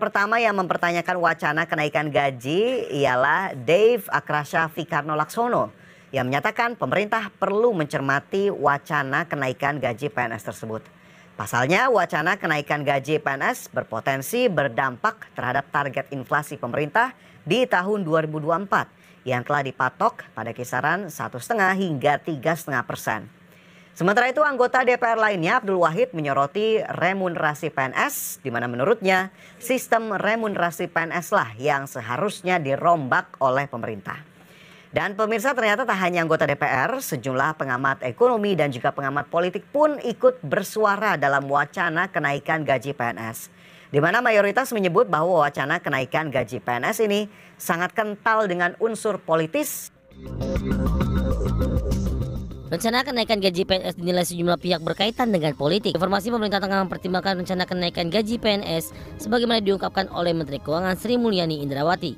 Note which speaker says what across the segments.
Speaker 1: Pertama yang mempertanyakan wacana kenaikan gaji ialah Dave Akrasya Fikarno Laksono yang menyatakan pemerintah perlu mencermati wacana kenaikan gaji PNS tersebut. Pasalnya, wacana kenaikan gaji PNS berpotensi berdampak terhadap target inflasi pemerintah di tahun 2024 yang telah dipatok pada kisaran 1,5 hingga 3,5%. Sementara itu, anggota DPR lainnya Abdul Wahid menyoroti remunerasi PNS, di mana menurutnya sistem remunerasi PNS lah yang seharusnya dirombak oleh pemerintah. Dan pemirsa, ternyata tak hanya anggota DPR, sejumlah pengamat ekonomi dan juga pengamat politik pun ikut bersuara dalam wacana kenaikan gaji PNS. Di mana mayoritas menyebut bahwa wacana kenaikan gaji PNS ini sangat kental dengan unsur politis.
Speaker 2: Rencana kenaikan gaji PNS dinilai sejumlah pihak berkaitan dengan politik. Informasi pemerintah tengah mempertimbangkan rencana kenaikan gaji PNS sebagaimana diungkapkan oleh Menteri Keuangan Sri Mulyani Indrawati.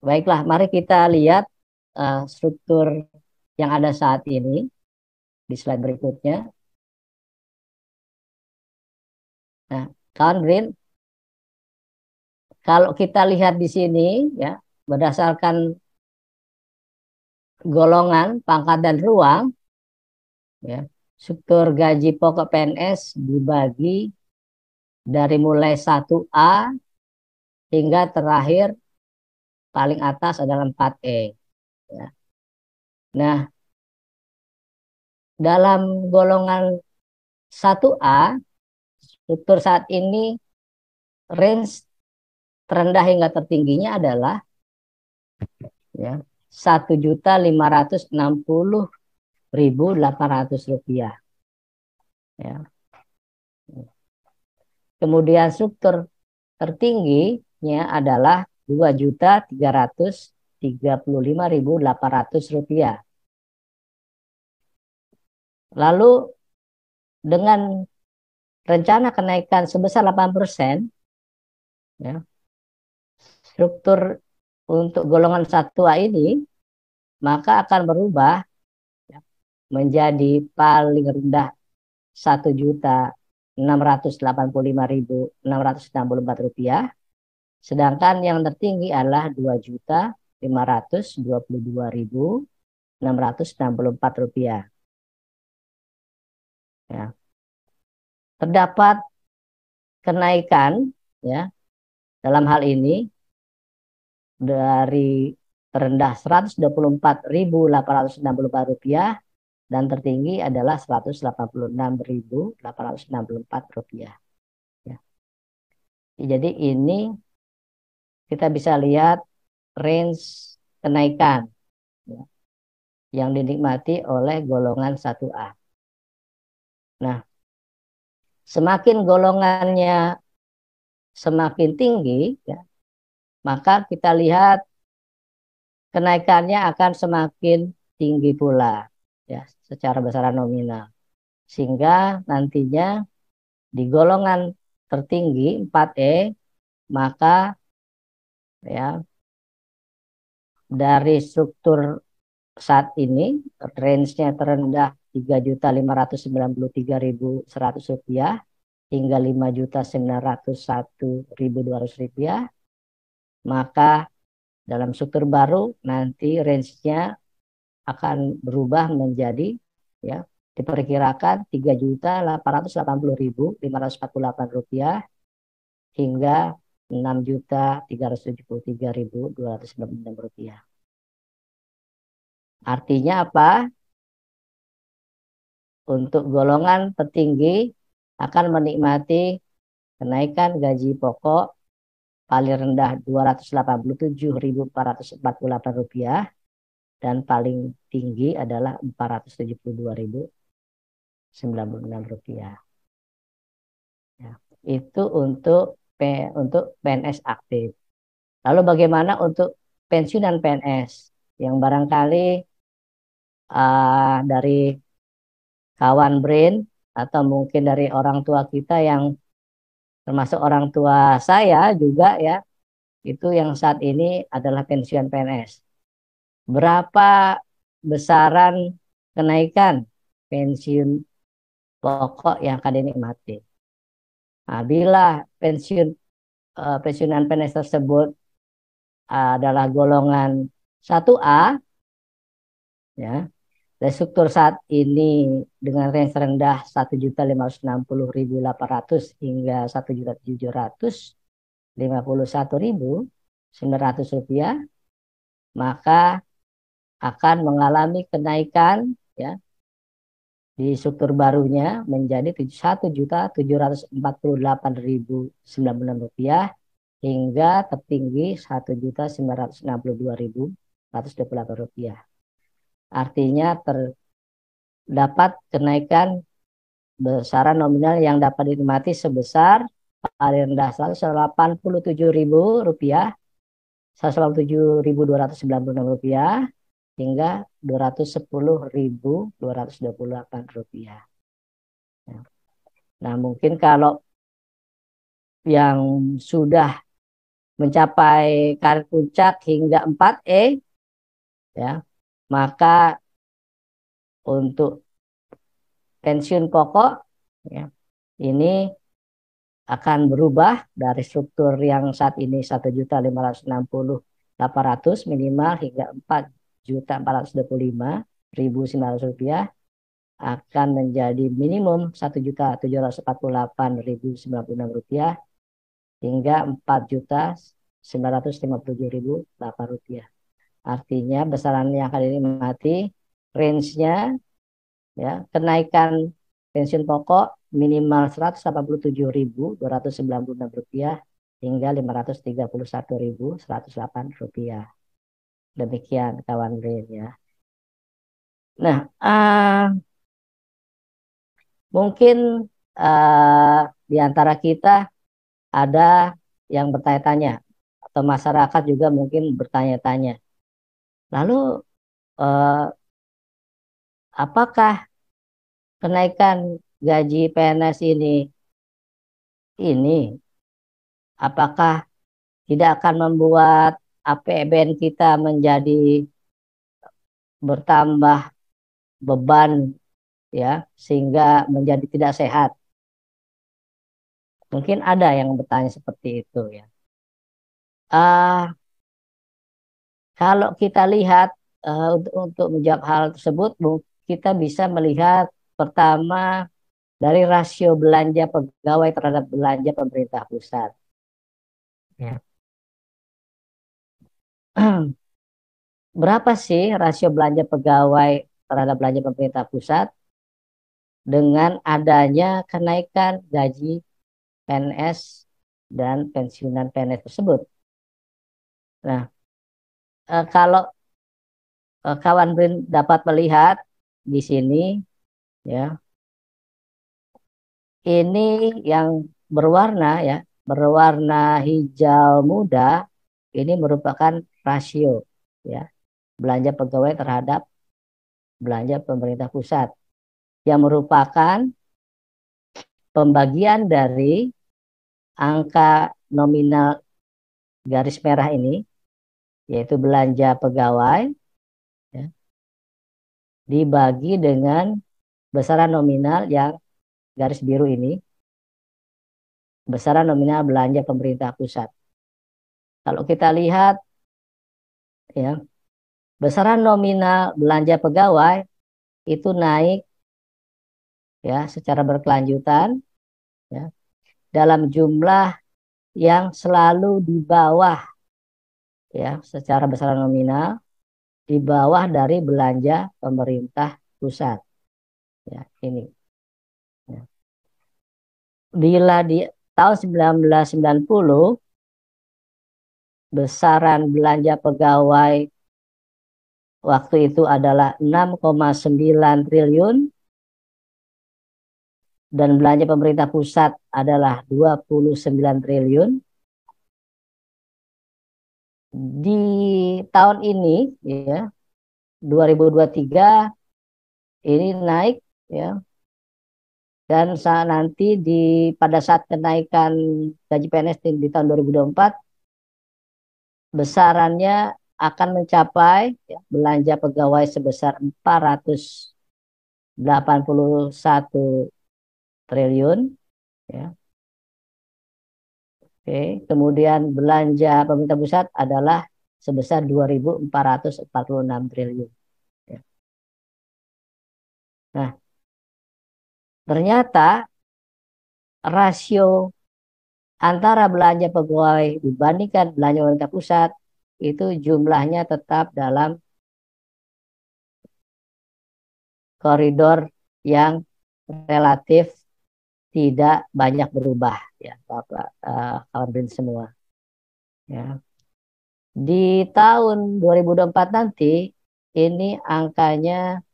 Speaker 3: Baiklah, mari kita lihat struktur yang ada saat ini di slide berikutnya. Nah, kawan Green, kalau kita lihat di sini ya, berdasarkan golongan, pangkat dan ruang, ya, struktur gaji pokok PNS dibagi dari mulai 1A hingga terakhir paling atas adalah 4E. Ya. Nah, dalam golongan 1A, struktur saat ini range terendah hingga tertingginya adalah ya, 1.560.800 rupiah. Ya. Kemudian struktur tertingginya adalah 2.335.800 rupiah. Lalu dengan rencana kenaikan sebesar 8%, ya, struktur untuk golongan 1A ini maka akan berubah ya, menjadi paling rendah 1.685.664 rupiah, sedangkan yang tertinggi adalah 2.522.664 rupiah. Ya. Terdapat kenaikan ya dalam hal ini dari terendah 124.864 rupiah dan tertinggi adalah 186.864 rupiah. Ya. Jadi ini kita bisa lihat range kenaikan ya, yang dinikmati oleh golongan 1A. Nah, semakin golongannya semakin tinggi, ya, maka kita lihat kenaikannya akan semakin tinggi pula, ya, secara besaran nominal. Sehingga nantinya di golongan tertinggi 4E, maka ya dari struktur saat ini range-nya terendah 3.593.100 rupiah hingga 5.901.200 rupiah, maka dalam struktur baru nanti range-nya akan berubah menjadi ya diperkirakan 3.880.548 rupiah hingga 6.373.296 rupiah. Artinya apa? Untuk golongan tertinggi akan menikmati kenaikan gaji pokok paling rendah Rp287.448 dan paling tinggi adalah Rp472.096. Ya, itu untuk PNS aktif. Lalu bagaimana untuk pensiunan PNS yang barangkali dari kawan Brain atau mungkin dari orang tua kita yang termasuk orang tua saya juga ya, itu yang saat ini adalah pensiun PNS. Berapa besaran kenaikan pensiun pokok yang akan dinikmati? Nah, bila pensiun pensiunan PNS tersebut adalah golongan 1A, ya. Dan struktur saat ini dengan range rendah 1.560.800 hingga 1.751.900 rupiah, maka akan mengalami kenaikan, ya, di struktur barunya menjadi 1.748.096 rupiah hingga tertinggi 1.962.128 rupiah. Artinya terdapat kenaikan besaran nominal yang dapat dinikmati sebesar paling rendah Rp187.000, Rp187.296 hingga Rp210.228. Nah, mungkin kalau yang sudah mencapai karir puncak hingga 4E, ya, maka untuk pensiun pokok, ya, ini akan berubah dari struktur yang saat ini 1.560.800 minimal hingga 4.425.900 rupiah akan menjadi minimum 1.748.096 rupiah hingga 4.957.008 rupiah. Artinya besaran yang akan dinikmati range-nya, ya, kenaikan pensiun pokok minimal Rp187.296 hingga Rp531.108. Demikian kawan Brin, ya. Nah, mungkin di antara kita ada yang bertanya-tanya atau masyarakat juga mungkin bertanya-tanya. Lalu apakah kenaikan gaji PNS ini apakah tidak akan membuat APBN kita menjadi bertambah beban, ya, sehingga menjadi tidak sehat? Mungkin ada yang bertanya seperti itu, ya. Kalau kita lihat untuk menjawab hal tersebut, kita bisa melihat pertama dari rasio belanja pegawai terhadap belanja pemerintah pusat. Ya. Berapa sih rasio belanja pegawai terhadap belanja pemerintah pusat dengan adanya kenaikan gaji PNS dan pensiunan PNS tersebut? Nah, kalau kawan Brin dapat melihat di sini, ya, ini yang berwarna, ya, berwarna hijau muda, ini merupakan rasio, ya, belanja pegawai terhadap belanja pemerintah pusat yang merupakan pembagian dari angka nominal garis merah ini, yaitu belanja pegawai, ya, dibagi dengan besaran nominal yang garis biru ini, besaran nominal belanja pemerintah pusat. Kalau kita lihat, ya, besaran nominal belanja pegawai itu naik, ya, secara berkelanjutan, ya, dalam jumlah yang selalu di bawah, ya, secara besaran nominal di bawah dari belanja pemerintah pusat, ya, ini, ya. Bila di tahun 1990 besaran belanja pegawai waktu itu adalah 6,9 triliun dan belanja pemerintah pusat adalah 29 triliun. Di tahun ini, ya, 2023 ini naik, ya, dan nanti pada saat kenaikan gaji PNS di tahun 2024 besarannya akan mencapai, ya, belanja pegawai sebesar 481 triliun, ya, Oke, kemudian belanja pemerintah pusat adalah sebesar 2.446 triliun. Ya. Nah, ternyata rasio antara belanja pegawai dibandingkan belanja pemerintah pusat itu jumlahnya tetap dalam koridor yang relatif tidak banyak berubah, ya Bapak, kawan semua. Ya. Di tahun 2024 nanti ini angkanya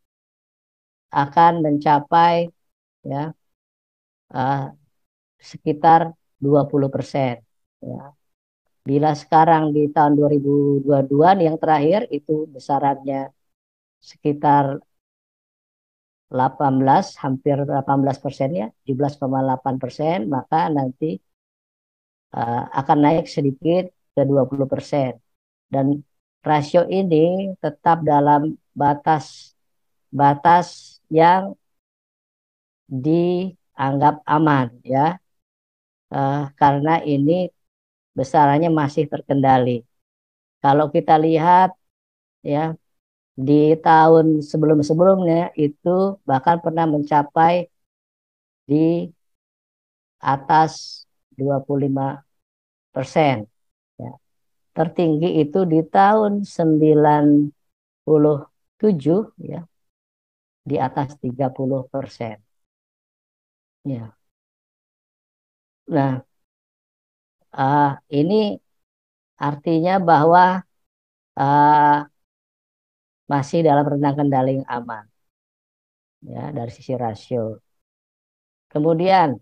Speaker 3: akan mencapai, ya, sekitar 20%. Ya. Bila sekarang di tahun 2022 yang terakhir itu besarannya sekitar 18, hampir 18% ya, 17,8%, maka nanti akan naik sedikit ke 20%. Dan rasio ini tetap dalam batas yang dianggap aman, ya, karena ini besarannya masih terkendali. Kalau kita lihat, ya, di tahun sebelum-sebelumnya itu bahkan pernah mencapai di atas 25%. Ya. Tertinggi itu di tahun 97, ya, di atas 30%. Ya. Nah, ini artinya bahwa masih dalam rentang kendali yang aman, ya, dari sisi rasio. Kemudian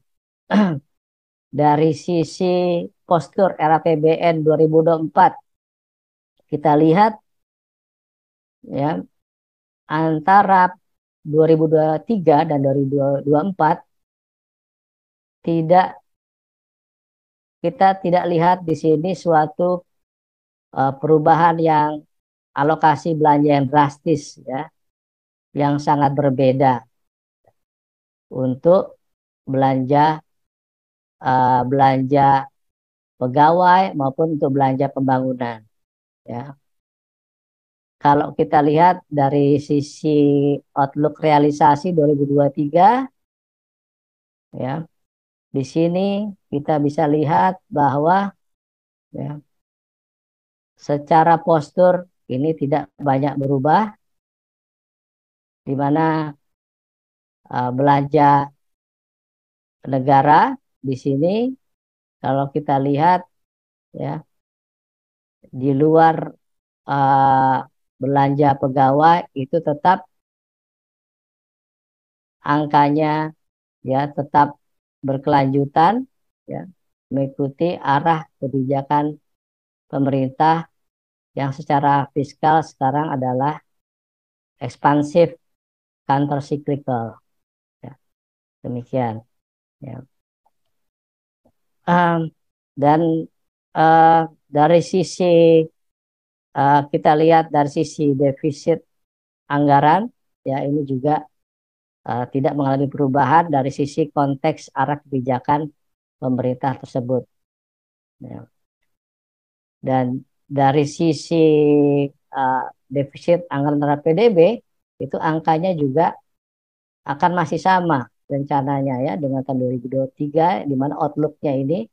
Speaker 3: dari sisi postur RAPBN 2024 kita lihat, ya, antara 2023 dan 2024 kita tidak lihat di sini suatu perubahan yang alokasi belanja yang drastis, ya, yang sangat berbeda untuk belanja pegawai maupun untuk belanja pembangunan, ya. Kalau kita lihat dari sisi outlook realisasi 2023, ya, di sini kita bisa lihat bahwa, ya, secara postur ini tidak banyak berubah, di mana belanja negara di sini kalau kita lihat, ya, di luar belanja pegawai itu tetap angkanya, ya, tetap berkelanjutan, ya, mengikuti arah kebijakan pemerintah yang secara fiskal sekarang adalah ekspansif counter cyclical, ya, demikian, ya. Dan dari sisi kita lihat dari sisi defisit anggaran, ya, ini juga tidak mengalami perubahan dari sisi konteks arah kebijakan pemerintah tersebut, ya. Dan dari sisi defisit anggaran terhadap PDB itu angkanya juga akan masih sama rencananya, ya, dengan tahun 2023, di mana outlooknya ini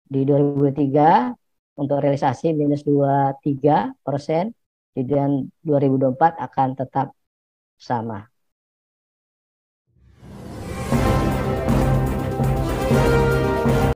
Speaker 3: di 2023 untuk realisasi minus 23%, dan 2024 akan tetap sama.